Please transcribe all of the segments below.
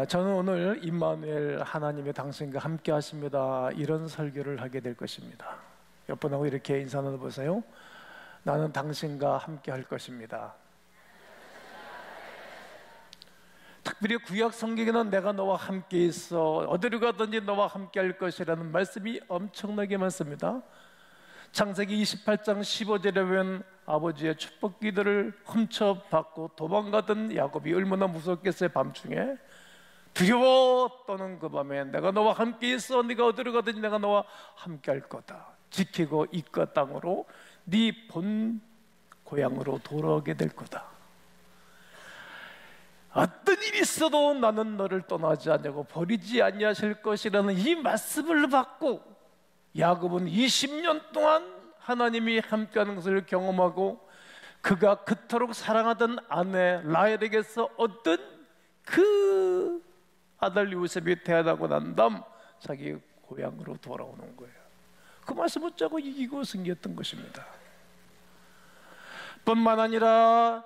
저는 오늘 임마누엘 하나님의 당신과 함께 하십니다 이런 설교를 하게 될 것입니다. 옆분하고 이렇게 인사 나눠보세요. 나는 당신과 함께 할 것입니다. 특별히 구약 성경에는 내가 너와 함께 있어 어디로 가든지 너와 함께 할 것이라는 말씀이 엄청나게 많습니다. 창세기 28장 15절에 보면 아버지의 축복 기도를 훔쳐받고 도망가던 야곱이 얼마나 무섭겠어요. 밤중에 두려워 떠는 그 밤에 내가 너와 함께 있어 네가 어디로 가든지 내가 너와 함께 할 거다. 지키고 이끌 땅으로 네 본 고향으로 돌아오게 될 거다. 어떤 일이 있어도 나는 너를 떠나지 않냐고 버리지 아니하실 것이라는 이 말씀을 받고 야곱은 20년 동안 하나님이 함께하는 것을 경험하고 그가 그토록 사랑하던 아내 라헬에게서 얻은 그 아들 요셉이 태어나고 난 다음 자기 고향으로 돌아오는 거예요. 그 말씀 붙잡고 이기고 승리했던 것입니다. 뿐만 아니라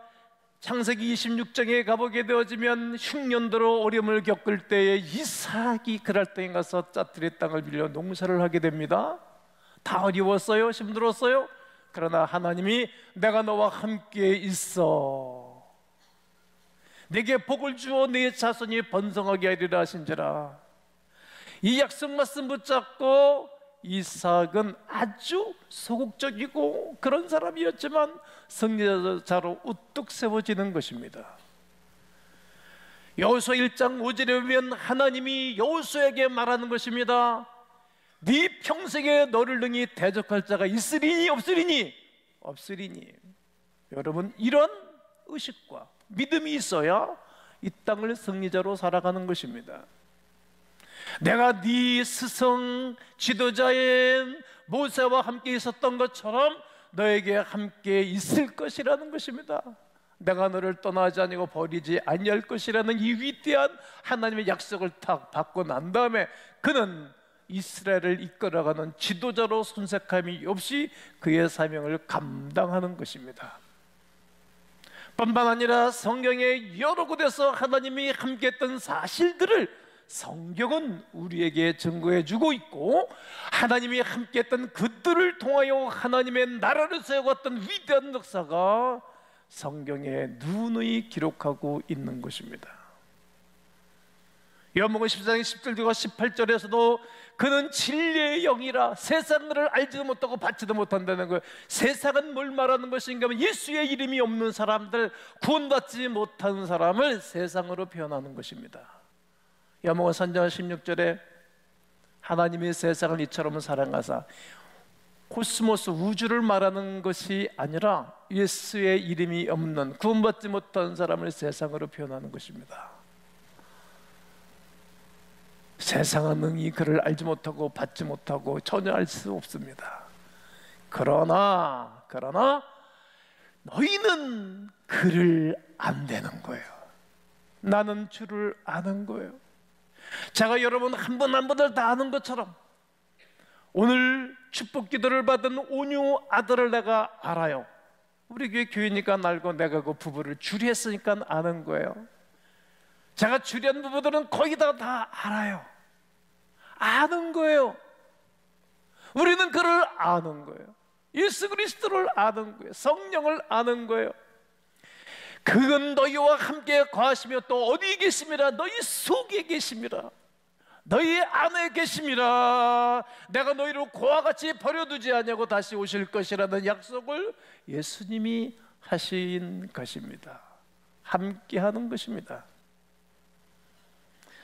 창세기 26장에 가보게 되어지면 흉년도로 어려움을 겪을 때에 이삭이 그랄 땅에 가서 짜투리 땅을 빌려 농사를 하게 됩니다. 다 어려웠어요? 힘들었어요? 그러나 하나님이 내가 너와 함께 있어 내게 복을 주어 네 자손이 번성하게 하리라 하신지라. 이 약속 말씀 붙잡고 이삭은 아주 소극적이고 그런 사람이었지만 승리자로 우뚝 세워지는 것입니다. 여호수아 1장 5절에 보면 하나님이 여호수아에게 말하는 것입니다. 네 평생에 너를 능히 대적할 자가 있으리니 없으리니? 없으리니. 여러분, 이런 의식과 믿음이 있어야 이 땅을 승리자로 살아가는 것입니다. 내가 네 스승 지도자인 모세와 함께 있었던 것처럼 너에게 함께 있을 것이라는 것입니다. 내가 너를 떠나지 아니고 버리지 아니할 것이라는 이 위대한 하나님의 약속을 딱 받고 난 다음에 그는 이스라엘을 이끌어가는 지도자로 손색함이 없이 그의 사명을 감당하는 것입니다. 뿐만 아니라 성경의 여러 곳에서 하나님이 함께했던 사실들을 성경은 우리에게 증거해 주고 있고 하나님이 함께했던 그들을 통하여 하나님의 나라를 세워갔던 위대한 역사가 성경에 누누이 기록하고 있는 것입니다. 요한복음 14장 17절과 18절에서도 그는 진리의 영이라 세상을 알지도 못하고 받지도 못한다는 거예요. 세상은 뭘 말하는 것인가 하면 예수의 이름이 없는 사람들, 구원받지 못한 사람을 세상으로 표현하는 것입니다. 요한복음 3장 16절에 하나님이 세상을 이처럼 사랑하사 코스모스 우주를 말하는 것이 아니라 예수의 이름이 없는 구원받지 못한 사람을 세상으로 표현하는 것입니다. 세상은 능히 그를 알지 못하고 받지 못하고 전혀 알 수 없습니다. 그러나 너희는 그를 안다는 거예요. 나는 주를 아는 거예요. 제가 여러분 한 분 한 분을 다 아는 것처럼 오늘 축복 기도를 받은 온유 아들을 내가 알아요. 우리 교회 교회니까 알고 내가 그 부부를 주례했으니까 아는 거예요. 제가 주례한 부부들은 거의 다 알아요. 아는 거예요. 우리는 그를 아는 거예요. 예수 그리스도를 아는 거예요. 성령을 아는 거예요. 그는 너희와 함께 거하시며 또 어디 계심이라? 너희 속에 계심이라. 너희 안에 계심이라. 내가 너희를 고와 같이 버려두지 아니하고 다시 오실 것이라는 약속을 예수님이 하신 것입니다. 함께 하는 것입니다.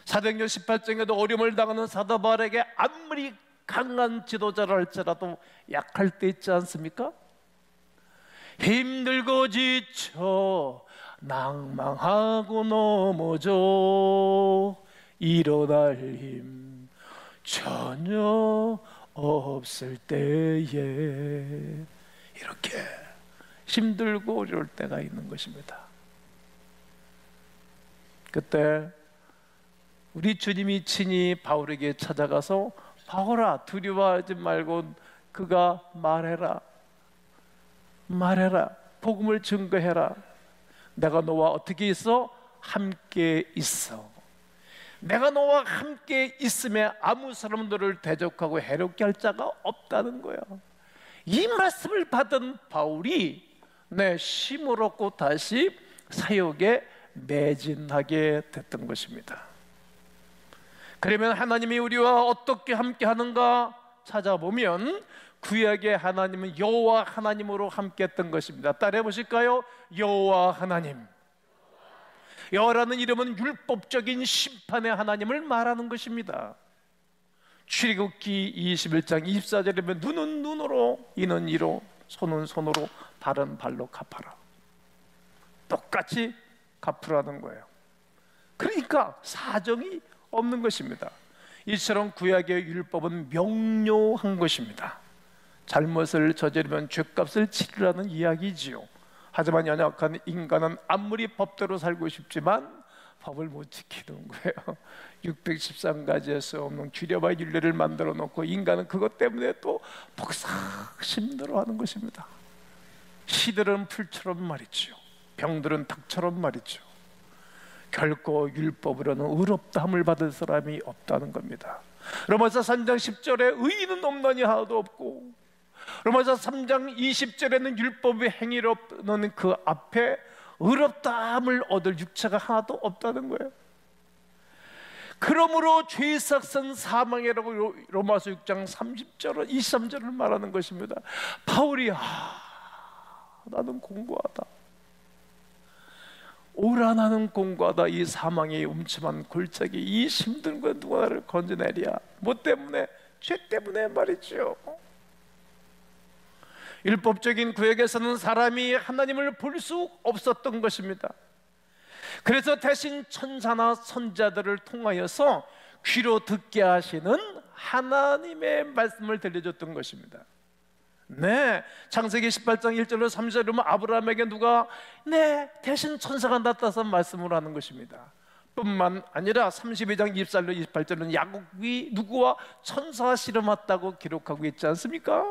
사도행전 18장에도 어려움을 당하는 사도 바울에게 아무리 강한 지도자라 할지라도 약할 때 있지 않습니까? 힘들고 지쳐 낭망하고 넘어져 일어날 힘 전혀 없을 때에 이렇게 힘들고 어려울 때가 있는 것입니다. 그때 우리 주님이 친히 바울에게 찾아가서 바울아 두려워하지 말고 그가 말해라 복음을 증거해라. 내가 너와 어떻게 있어? 함께 있어. 내가 너와 함께 있음에 아무 사람 너를 대적하고 해롭게 할 자가 없다는 거야. 이 말씀을 받은 바울이 힘을 얻고 다시 사역에 매진하게 됐던 것입니다. 그러면 하나님이 우리와 어떻게 함께 하는가 찾아보면 구약의 하나님은 여호와 하나님으로 함께 했던 것입니다. 따라해 보실까요? 여호와 하나님. 여호와라는 이름은 율법적인 심판의 하나님을 말하는 것입니다. 출애굽기 21장 24절에 보면 눈은 눈으로, 이는 이로, 손은 손으로, 발은 발로 갚아라. 똑같이 갚으라는 거예요. 그러니까 사정이 없는 것입니다. 이처럼 구약의 율법은 명료한 것입니다. 잘못을 저지르면 죄값을 치르라는 이야기지요. 하지만 연약한 인간은 아무리 법대로 살고 싶지만 법을 못 지키는 거예요. 613가지에서 없는 규례와 율례를 만들어 놓고 인간은 그것 때문에 또 폭삭 힘들어하는 것입니다. 시들은 풀처럼 말이죠, 병들은 닭처럼 말이죠. 결코 율법으로는 의롭다함을 받을 사람이 없다는 겁니다. 로마서 3장 10절에 의인은 없나니 하나도 없고, 로마서 3장 20절에는 율법의 행위로는 그 앞에 의롭다함을 얻을 육체가 하나도 없다는 거예요. 그러므로 죄의 삭은 사망이라고 로마서 6장 30절 23절을 말하는 것입니다. 바울이 나는 공고하다, 오라 나는 공고하다, 이 사망의 음침한 골짜기, 이 힘든 것 누가 나를 건져내랴. 뭐 때문에? 죄 때문에 말이죠. 율법적인 구약에서는 사람이 하나님을 볼 수 없었던 것입니다. 그래서 대신 천사나 선자들을 통하여서 귀로 듣게 하시는 하나님의 말씀을 들려줬던 것입니다. 창세기 18장 1절로 3절에 보면 아브라함에게 누가 대신 천사가 나타나서 말씀을 하는 것입니다. 뿐만 아니라 32장 24절로 28절은 야곱이 누구와 천사와 씨름했다고 기록하고 있지 않습니까?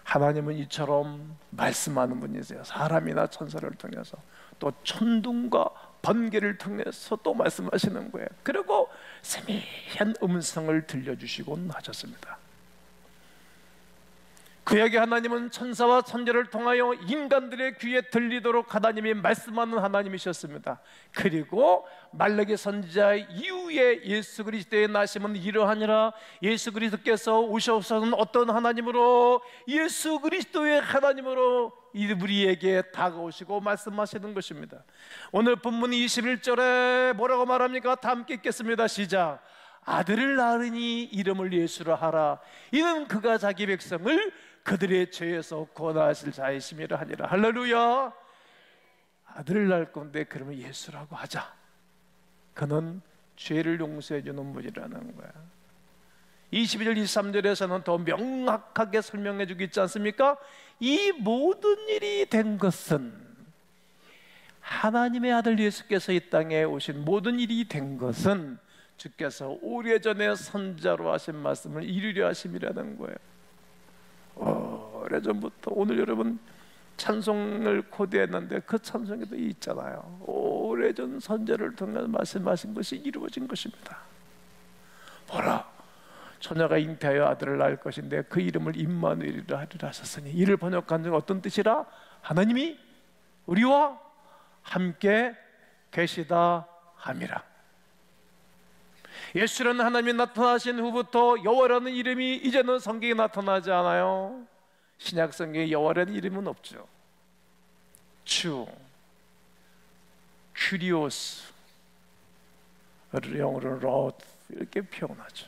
하나님은 이처럼 말씀하는 분이세요. 사람이나 천사를 통해서, 또 천둥과 번개를 통해서 또 말씀하시는 거예요. 그리고 세미한 음성을 들려주시곤 하셨습니다. 구약의 하나님은 천사와 선지자를 통하여 인간들의 귀에 들리도록 하나님이 말씀하는 하나님이셨습니다. 그리고 말라기 선지자 이후에 예수 그리스도의 나심은 이러하니라. 예수 그리스도께서 오셔서는 어떤 하나님으로? 예수 그리스도의 하나님으로 우리에게 다가오시고 말씀하시는 것입니다. 오늘 본문 21절에 뭐라고 말합니까? 다 함께 읽겠습니다. 시작. 아들을 낳으니 이름을 예수라 하라. 이는 그가 자기 백성을 그들의 죄에서 구원하실 자이심이라 하니라. 할렐루야. 아들을 낳을 건데 그러면 예수라고 하자. 그는 죄를 용서해 주는 분이라는 거야. 22절 23절에서는 더 명확하게 설명해 주고 있지 않습니까? 이 모든 일이 된 것은, 하나님의 아들 예수께서 이 땅에 오신 모든 일이 된 것은 주께서 오래전에 선자로 하신 말씀을 이루려 하심이라는 거예요. 오래전부터, 오늘 여러분 찬송을 코디했는데 그 찬송에도 있잖아요. 오래전 선자를 통해 말씀하신 것이 이루어진 것입니다. 보라, 처녀가 잉태하여 아들을 낳을 것인데 그 이름을 임마누엘이라 하리라 하셨으니, 이를 번역한 중 어떤 뜻이라? 하나님이 우리와 함께 계시다 함이라. 예수라는 하나님이 나타나신 후부터 여호와라는 이름이 이제는 성경에 나타나지 않아요. 신약 성경에 여호와라는 이름은 없죠. 주, 큐리오스, 영어로는 로드 이렇게 표현하죠.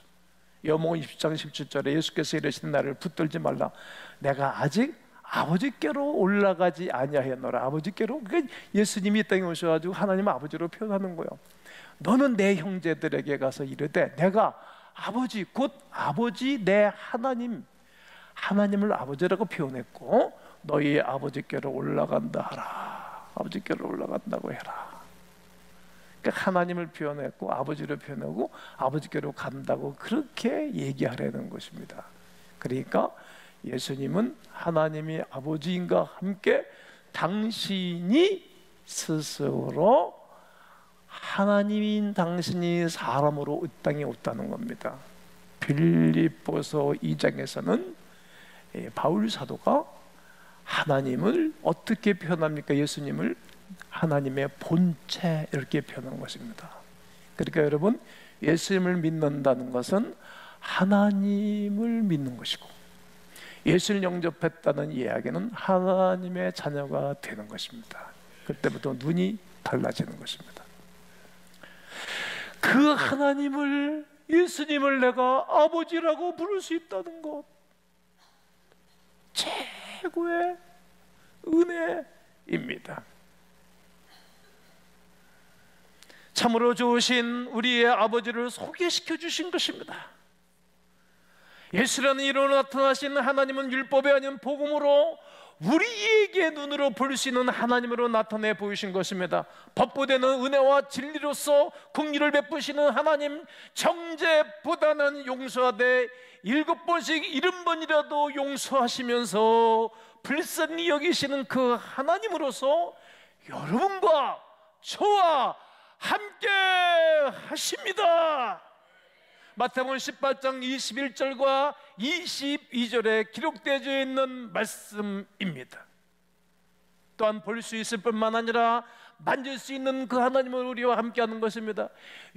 요한복음 20장 17절에 예수께서 이르시는 나를 붙들지 말라. 내가 아직 아버지께로 올라가지 아니하였노라. 아버지께로, 그러니까 예수님이 이 땅에 오셔가지고 하나님 아버지로 표현하는 거예요. 너는 내 형제들에게 가서 이르되 내가 아버지, 곧 아버지 내 하나님, 하나님을 아버지라고 표현했고, 너희 아버지께로 올라간다 하라. 아버지께로 올라간다고 해라. 그러니까 하나님을 표현했고 아버지를 표현하고 아버지께로 간다고 그렇게 얘기하려는 것입니다. 그러니까 예수님은 하나님이 아버지인과 함께 당신이 스스로 하나님인 당신이 사람으로 이 땅에 왔다는 겁니다. 빌립보서 2장에서는 바울 사도가 하나님을 어떻게 표현합니까? 예수님을 하나님의 본체 이렇게 표현한 것입니다. 그러니까 여러분, 예수님을 믿는다는 것은 하나님을 믿는 것이고, 예수를 영접했다는 이야기는 하나님의 자녀가 되는 것입니다. 그때부터 눈이 달라지는 것입니다. 그 하나님을, 예수님을 내가 아버지라고 부를 수 있다는 것, 최고의 은혜입니다. 참으로 좋으신 우리의 아버지를 소개시켜 주신 것입니다. 예수라는 이름으로 나타나신 하나님은 율법이 아닌 복음으로 우리에게 눈으로 볼 수 있는 하나님으로 나타내 보이신 것입니다. 법보되는 은혜와 진리로서 긍휼을 베푸시는 하나님, 정죄보다는 용서하되 7번씩 70번이라도 용서하시면서 불쌍히 여기시는 그 하나님으로서 여러분과 저와 함께 하십니다. 마태복음 18장 21절과 22절에 기록되어 있는 말씀입니다. 또한 볼 수 있을 뿐만 아니라 만질 수 있는 그 하나님을 우리와 함께하는 것입니다.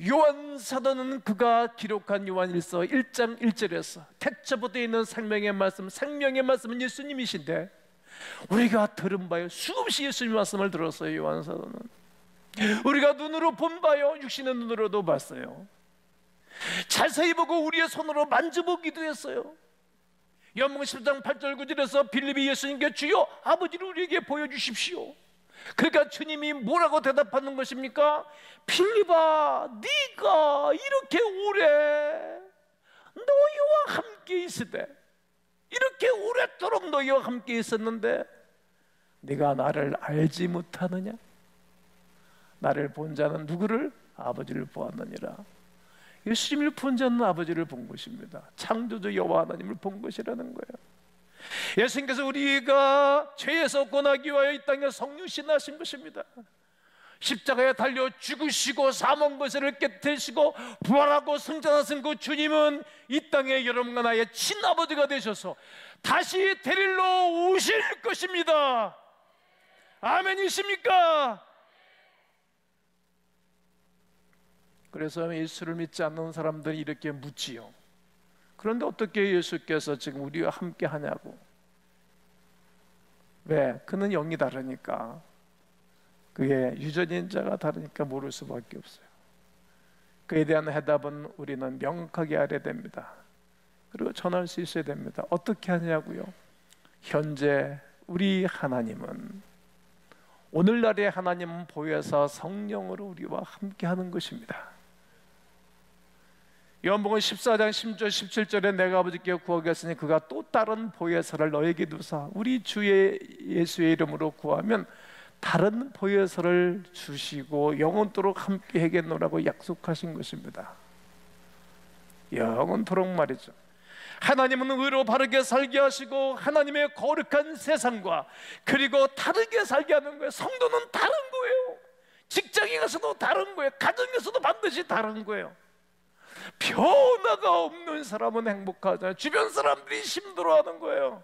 요한 사도는 그가 기록한 요한일서 1장 1절에서 태초부터 있는 생명의 말씀, 생명의 말씀은 예수님이신데 우리가 들은 바요, 수없이 예수님 말씀을 들었어요. 요한 사도는 우리가 눈으로 본 바요, 육신의 눈으로도 봤어요. 자세히 보고 우리의 손으로 만져보기도 했어요. 요한복음 10장 8절 9절에서 빌립이 예수님께 주여 아버지를 우리에게 보여주십시오. 그러니까 주님이 뭐라고 대답하는 것입니까? 빌립아, 네가 이렇게 오래 너희와 함께 있으되, 이렇게 오랫도록 너희와 함께 있었는데 네가 나를 알지 못하느냐? 나를 본 자는 누구를? 아버지를 보았느니라. 예수님을 본 자는 아버지를 본 것입니다. 창조주 여호와 하나님을 본 것이라는 거예요. 예수님께서 우리가 죄에서 구원하기 위하여 이 땅에 성육신 하신 것입니다. 십자가에 달려 죽으시고 사망 권세를 깨뜨리시고 부활하고 승천하신 그 주님은 이 땅에 여러분과 나의 친아버지가 되셔서 다시 데리러 오실 것입니다. 아멘이십니까? 그래서 예수를 믿지 않는 사람들이 이렇게 묻지요. 그런데 어떻게 예수께서 지금 우리와 함께 하냐고. 왜? 그는 영이 다르니까, 그의 유전인 자가 다르니까 모를 수밖에 없어요. 그에 대한 해답은 우리는 명확하게 알아야 됩니다. 그리고 전할 수 있어야 됩니다. 어떻게 하냐고요? 현재 우리 하나님은, 오늘날의 하나님은 보혜사 성령으로 우리와 함께 하는 것입니다. 요한복음 14장 10절 17절에 내가 아버지께 구하겠으니 그가 또 다른 보혜사를 너에게 두사, 우리 주의 예수의 이름으로 구하면 다른 보혜사를 주시고 영원토록 함께 하겠노라고 약속하신 것입니다. 영원토록 말이죠. 하나님은 의로 바르게 살게 하시고 하나님의 거룩한 세상과 그리고 다르게 살게 하는 거예요. 성도는 다른 거예요. 직장에 가서도 다른 거예요. 가정에서도 반드시 다른 거예요. 변화가 없는 사람은 행복하잖아요. 주변 사람들이 힘들어하는 거예요.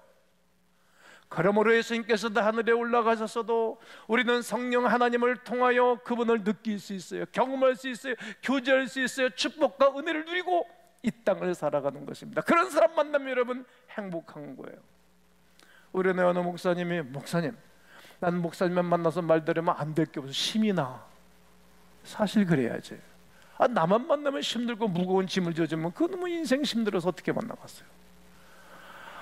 그러므로 예수님께서도 하늘에 올라가셨어도 우리는 성령 하나님을 통하여 그분을 느낄 수 있어요. 경험할 수 있어요. 교제할 수 있어요. 축복과 은혜를 누리고 이 땅을 살아가는 것입니다. 그런 사람 만나면 여러분 행복한 거예요. 우리 어느 목사님이, 목사님, 난 목사님만 만나서 말 들으면 안 될 게 없어. 힘이 나. 사실 그래야지. 나만 만나면 힘들고 무거운 짐을 져주면 그건 뭐 인생 힘들어서 어떻게 만나봤어요?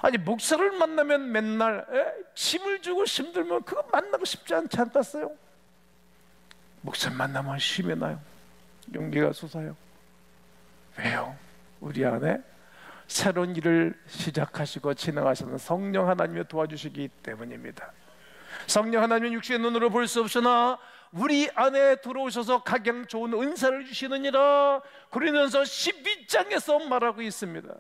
아니 목사를 만나면 맨날 짐을 주고 힘들면 그거 만나고 싶지 않지 않았어요? 목사 만나면 힘이 나요. 용기가 솟아요. 왜요? 우리 안에 새로운 일을 시작하시고 진행하시는 성령 하나님이 도와주시기 때문입니다. 성령 하나님은 육신의 눈으로 볼 수 없으나 우리 안에 들어오셔서 각양 좋은 은사를 주시느니라. 그러면서 12장에서 말하고 있습니다.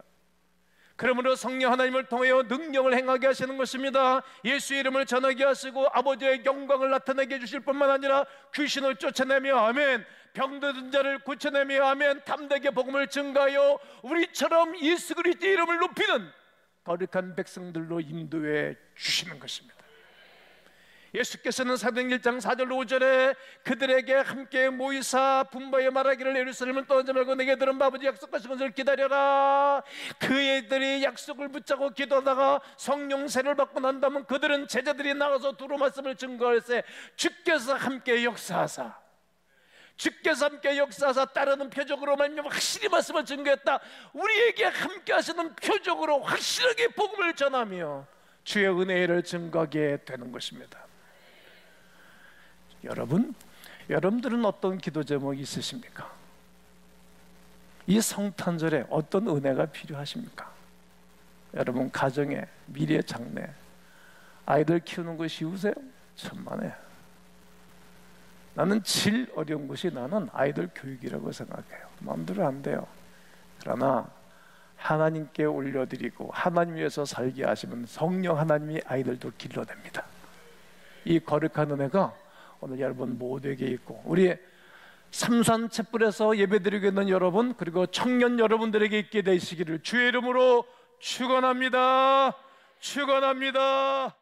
그러므로 성령 하나님을 통하여 능력을 행하게 하시는 것입니다. 예수의 이름을 전하게 하시고 아버지의 영광을 나타내게 해주실 뿐만 아니라 귀신을 쫓아내며 아멘, 병든 자를 고쳐내며 아멘, 담대하게 복음을 증가하여 우리처럼 예수 그리스도의 이름을 높이는 거룩한 백성들로 인도해 주시는 것입니다. 예수께서는 사도행전 1장 4절 5절에 그들에게 함께 모이사 분바에 말하기를 예루살렘을 떠나지 말고 내게 들은 아버지 약속하신 것을 기다려라. 그들이 약속을 붙잡고 기도하다가 성령세를 받고 난다면 그들은 제자들이 나가서 두루 말씀을 증거할세 주께서 함께 역사하사, 주께서 함께 역사하사 따르는 표적으로 말미암아 확실히 말씀을 증거했다. 우리에게 함께 하시는 표적으로 확실하게 복음을 전하며 주의 은혜를 증거하게 되는 것입니다. 여러분들은 어떤 기도 제목이 있으십니까? 이 성탄절에 어떤 은혜가 필요하십니까? 여러분 가정에 미래 장래 아이들 키우는 거 쉬우세요? 천만에. 나는 제일 어려운 것이 나는 아이들 교육이라고 생각해요. 마음대로 안 돼요. 그러나 하나님께 올려드리고 하나님 위해서 살게 하시면 성령 하나님이 아이들도 길러냅니다. 이 거룩한 은혜가 오늘 여러분 모두에게 있고 우리 삼산 촛불에서 예배드리고 있는 여러분 그리고 청년 여러분들에게 있게 되시기를 주의 이름으로 축원합니다. 축원합니다.